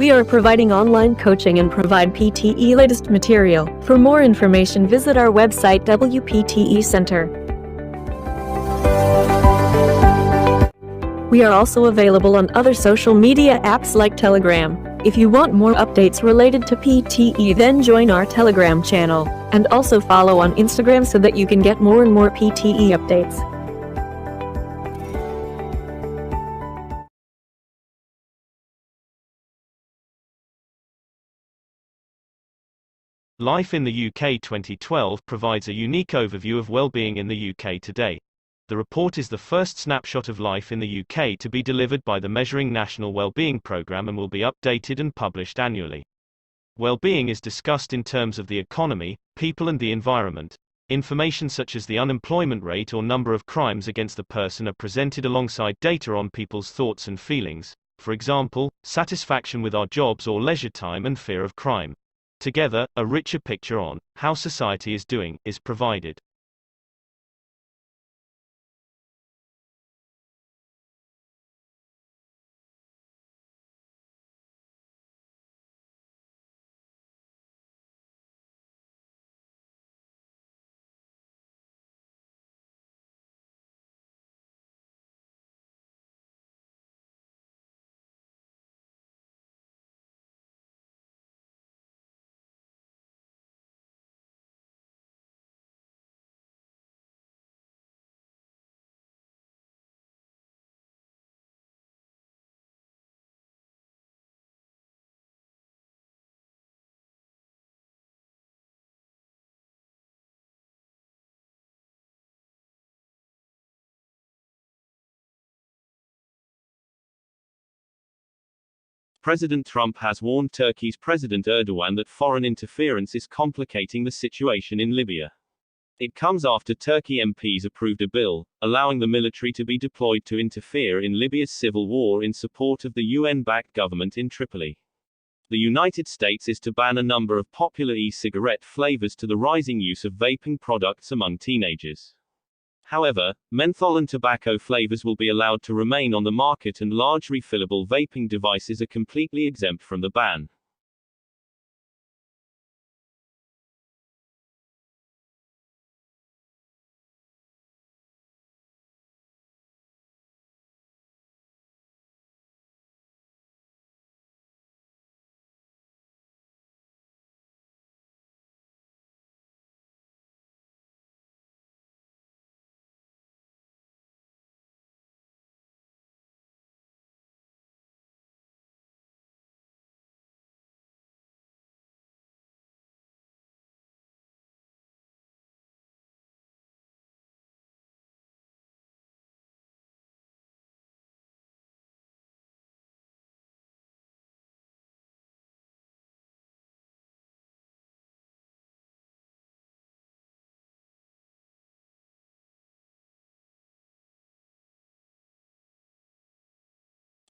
We are providing online coaching and provide PTE latest material. For more information, visit our website WPTE Center. We are also available on other social media apps like Telegram. If you want more updates related to PTE, then join our Telegram channel, and also follow on Instagram so that you can get more and more PTE updates. Life in the UK 2012 provides a unique overview of well-being in the UK today. The report is the first snapshot of life in the UK to be delivered by the Measuring National Wellbeing Programme and will be updated and published annually. Well-being is discussed in terms of the economy, people and the environment. Information such as the unemployment rate or number of crimes against the person are presented alongside data on people's thoughts and feelings, for example, satisfaction with our jobs or leisure time and fear of crime. Together, a richer picture on how society is doing is provided. President Trump has warned Turkey's President Erdogan that foreign interference is complicating the situation in Libya. It comes after Turkey MPs approved a bill, allowing the military to be deployed to interfere in Libya's civil war in support of the UN-backed government in Tripoli. The United States is to ban a number of popular e-cigarette flavors to the rising use of vaping products among teenagers. However, menthol and tobacco flavors will be allowed to remain on the market and large refillable vaping devices are completely exempt from the ban.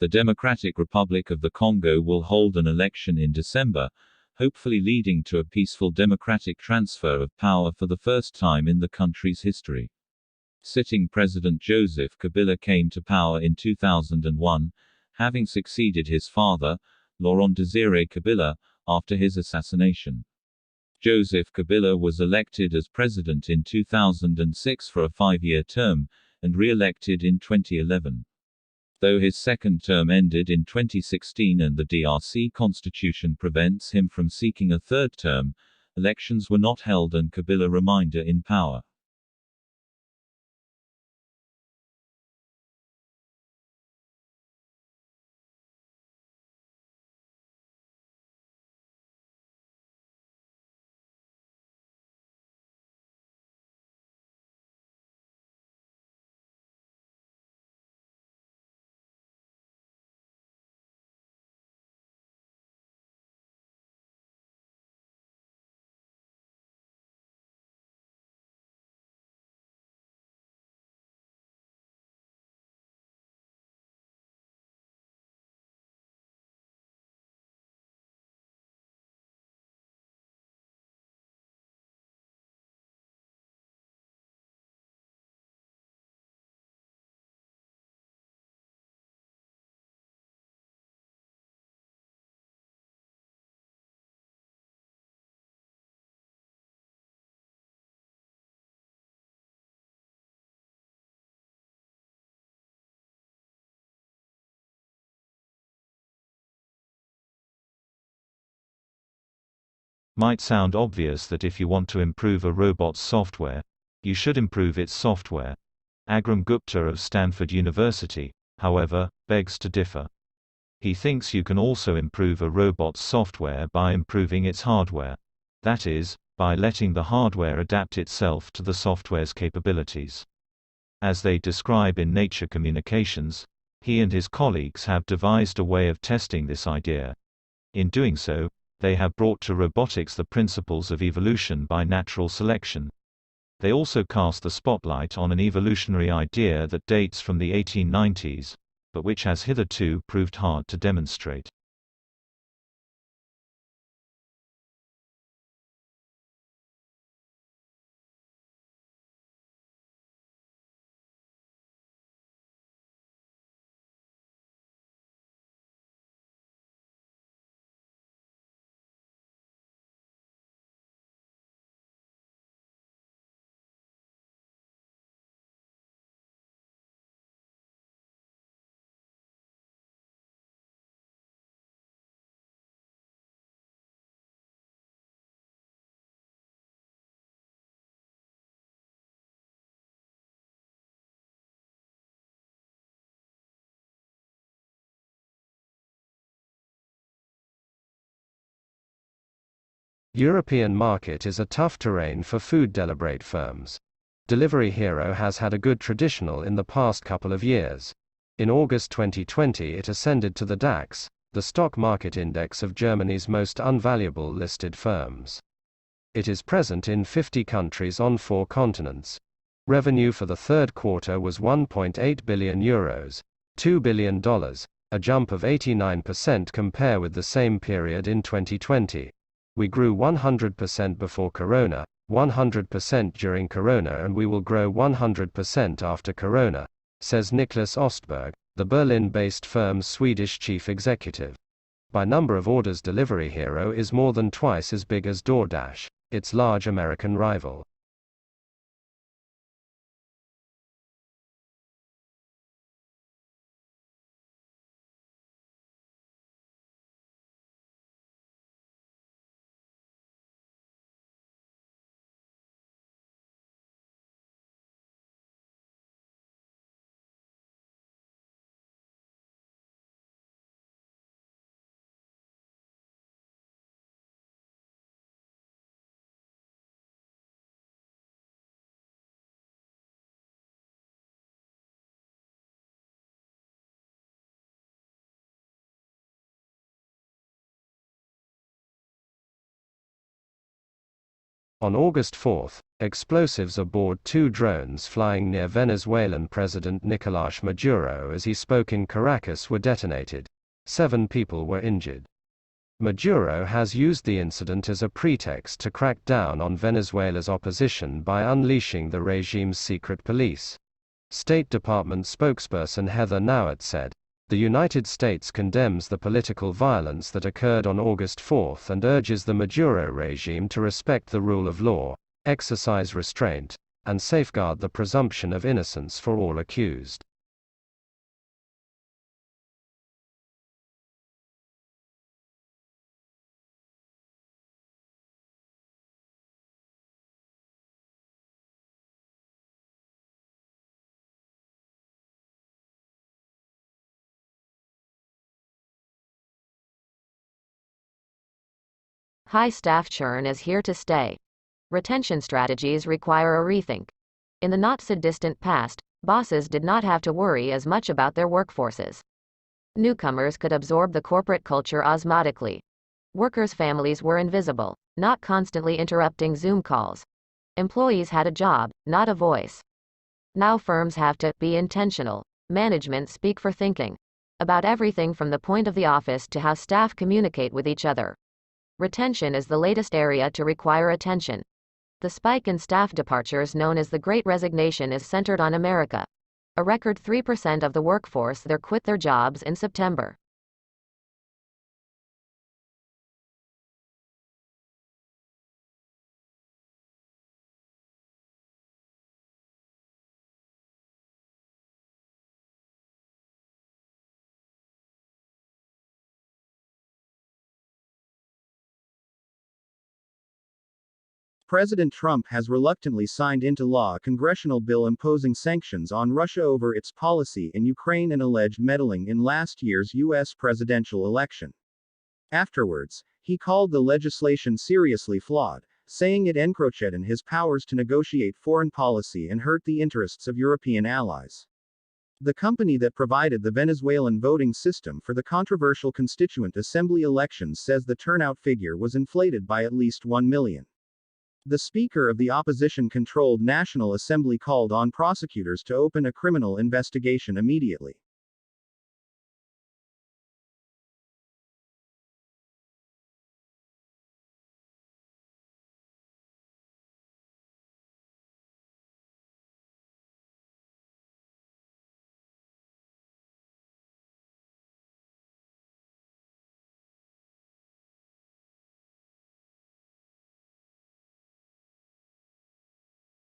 The Democratic Republic of the Congo will hold an election in December, hopefully leading to a peaceful democratic transfer of power for the first time in the country's history. Sitting President Joseph Kabila came to power in 2001, having succeeded his father, Laurent Désiré Kabila, after his assassination. Joseph Kabila was elected as president in 2006 for a 5-year term, and re-elected in 2011. Though his second term ended in 2016 and the DRC constitution prevents him from seeking a third term, elections were not held and Kabila remained in power. Might sound obvious that if you want to improve a robot's software, you should improve its software. Agram Gupta of Stanford University, however, begs to differ. He thinks you can also improve a robot's software by improving its hardware. That is, by letting the hardware adapt itself to the software's capabilities. As they describe in Nature Communications, he and his colleagues have devised a way of testing this idea. In doing so, they have brought to robotics the principles of evolution by natural selection. They also cast the spotlight on an evolutionary idea that dates from the 1890s, but which has hitherto proved hard to demonstrate. European market is a tough terrain for food delivery firms. Delivery Hero has had a good traditional in the past couple of years. In August 2020 it ascended to the DAX, the stock market index of Germany's most unvaluable listed firms. It is present in 50 countries on 4 continents. Revenue for the third quarter was €1.8 billion, $2 billion, a jump of 89% compared with the same period in 2020. We grew 100% before Corona, 100% during Corona, and we will grow 100% after Corona, says Niklas Ostberg, the Berlin-based firm's Swedish chief executive. By number of orders, Delivery Hero is more than twice as big as DoorDash, its large American rival. On August 4, explosives aboard 2 drones flying near Venezuelan President Nicolás Maduro as he spoke in Caracas were detonated. 7 people were injured. Maduro has used the incident as a pretext to crack down on Venezuela's opposition by unleashing the regime's secret police. State Department spokesperson Heather Nauert said, "The United States condemns the political violence that occurred on August 4 and urges the Maduro regime to respect the rule of law, exercise restraint, and safeguard the presumption of innocence for all accused." High staff churn is here to stay. Retention strategies require a rethink. In the not-so-distant past, bosses did not have to worry as much about their workforces. Newcomers could absorb the corporate culture osmotically. Workers' families were invisible, not constantly interrupting Zoom calls. Employees had a job, not a voice. Now firms have to be intentional. Management speak for thinking. About everything from the point of the office to how staff communicate with each other. Retention is the latest area to require attention. The spike in staff departures known as the Great Resignation is centered on America. A record 3% of the workforce there quit their jobs in September. President Trump has reluctantly signed into law a congressional bill imposing sanctions on Russia over its policy in Ukraine and alleged meddling in last year's U.S. presidential election. Afterwards, he called the legislation seriously flawed, saying it encroached in his powers to negotiate foreign policy and hurt the interests of European allies. The company that provided the Venezuelan voting system for the controversial Constituent Assembly elections says the turnout figure was inflated by at least 1 million. The Speaker of the opposition-controlled National Assembly called on prosecutors to open a criminal investigation immediately.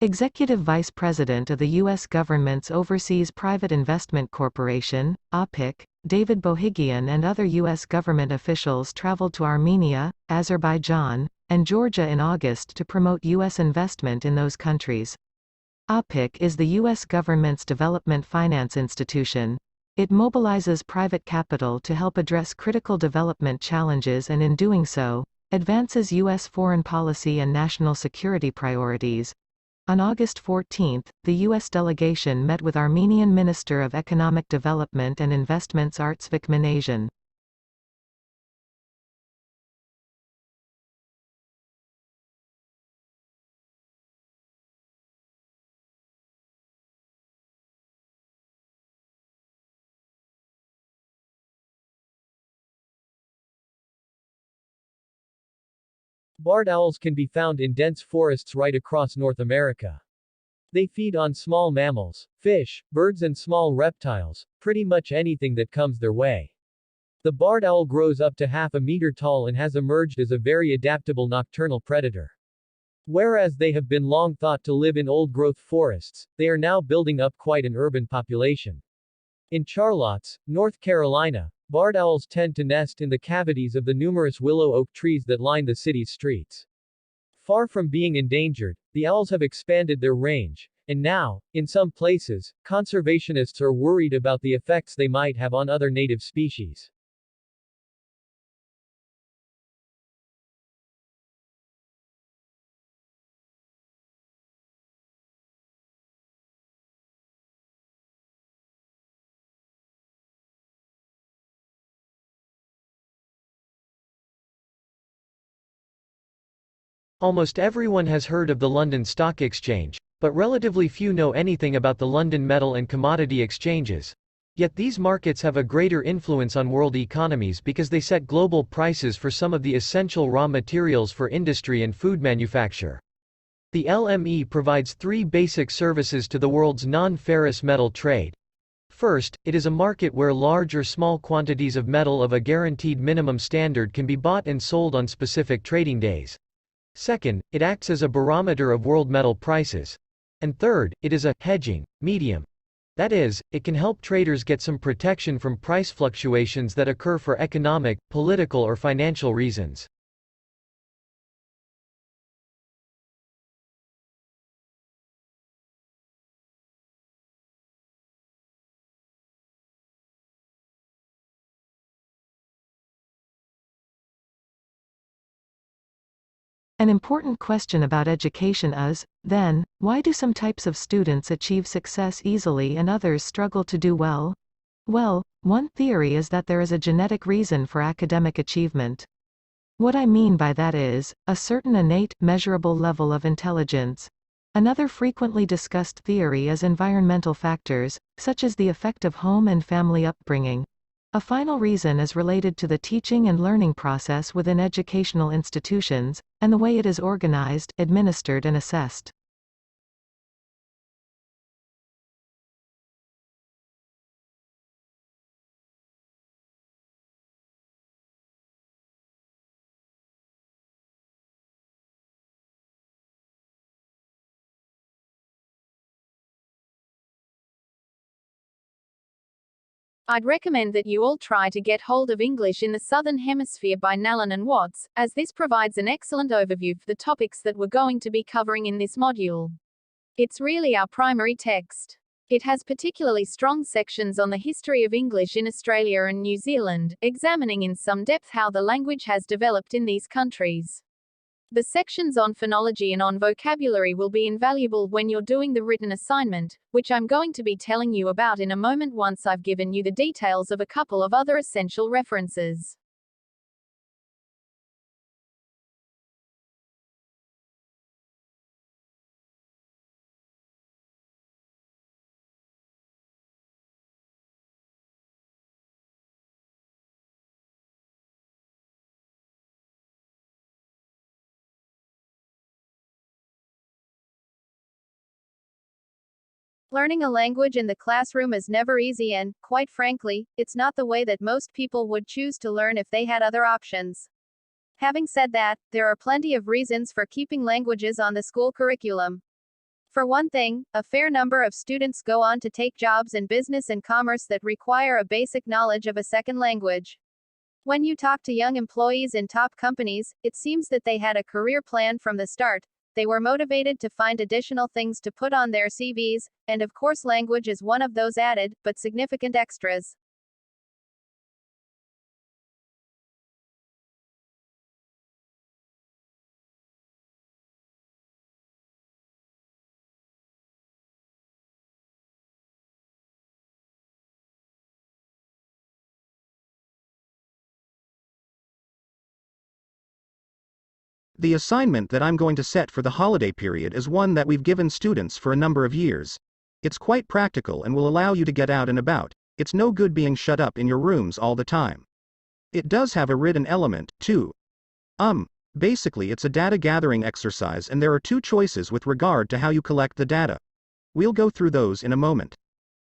Executive Vice President of the U.S. government's Overseas Private Investment Corporation, APIC, David Bohigian and other U.S. government officials traveled to Armenia, Azerbaijan, and Georgia in August to promote U.S. investment in those countries. APIC is the U.S. government's development finance institution. It mobilizes private capital to help address critical development challenges and in doing so, advances U.S. foreign policy and national security priorities. On August 14, the U.S. delegation met with Armenian Minister of Economic Development and Investments Artsvik Manasian. Barred owls can be found in dense forests right across North America. They feed on small mammals, fish, birds and small reptiles, pretty much anything that comes their way. The barred owl grows up to half a meter tall and has emerged as a very adaptable nocturnal predator. Whereas they have been long thought to live in old-growth forests, they are now building up quite an urban population. In Charlottes, North Carolina, barred owls tend to nest in the cavities of the numerous willow oak trees that line the city's streets. Far from being endangered, the owls have expanded their range, and now, in some places, conservationists are worried about the effects they might have on other native species. Almost everyone has heard of the London Stock Exchange, but relatively few know anything about the London Metal and Commodity Exchanges. Yet these markets have a greater influence on world economies because they set global prices for some of the essential raw materials for industry and food manufacture. The LME provides three basic services to the world's non-ferrous metal trade. First, it is a market where large or small quantities of metal of a guaranteed minimum standard can be bought and sold on specific trading days. Second, it acts as a barometer of world metal prices. And third, it is a hedging medium. That is, it can help traders get some protection from price fluctuations that occur for economic, political or financial reasons. An important question about education is, then, why do some types of students achieve success easily and others struggle to do well? Well, one theory is that there is a genetic reason for academic achievement. What I mean by that is, a certain innate, measurable level of intelligence. Another frequently discussed theory is environmental factors, such as the effect of home and family upbringing. A final reason is related to the teaching and learning process within educational institutions, and the way it is organized, administered and assessed. I'd recommend that you all try to get hold of English in the Southern Hemisphere by Nallen and Watts, as this provides an excellent overview of the topics that we're going to be covering in this module. It's really our primary text. It has particularly strong sections on the history of English in Australia and New Zealand, examining in some depth how the language has developed in these countries. The sections on phonology and on vocabulary will be invaluable when you're doing the written assignment, which I'm going to be telling you about in a moment once I've given you the details of a couple of other essential references. Learning a language in the classroom is never easy and, quite frankly, it's not the way that most people would choose to learn if they had other options. Having said that, there are plenty of reasons for keeping languages on the school curriculum. For one thing, a fair number of students go on to take jobs in business and commerce that require a basic knowledge of a second language. When you talk to young employees in top companies, it seems that they had a career plan from the start. They were motivated to find additional things to put on their CVs, and of course language is one of those added, but significant extras. The assignment that I'm going to set for the holiday period is one that we've given students for a number of years. It's quite practical and will allow you to get out and about. It's no good being shut up in your rooms all the time. It does have a written element, too. Basically it's a data gathering exercise and there are two choices with regard to how you collect the data. We'll go through those in a moment.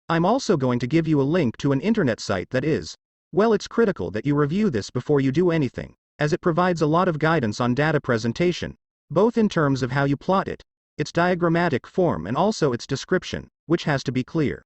I'm also going to give you a link to an internet site that is, well, it's critical that you review this before you do anything, as it provides a lot of guidance on data presentation, both in terms of how you plot it, its diagrammatic form and also its description, which has to be clear.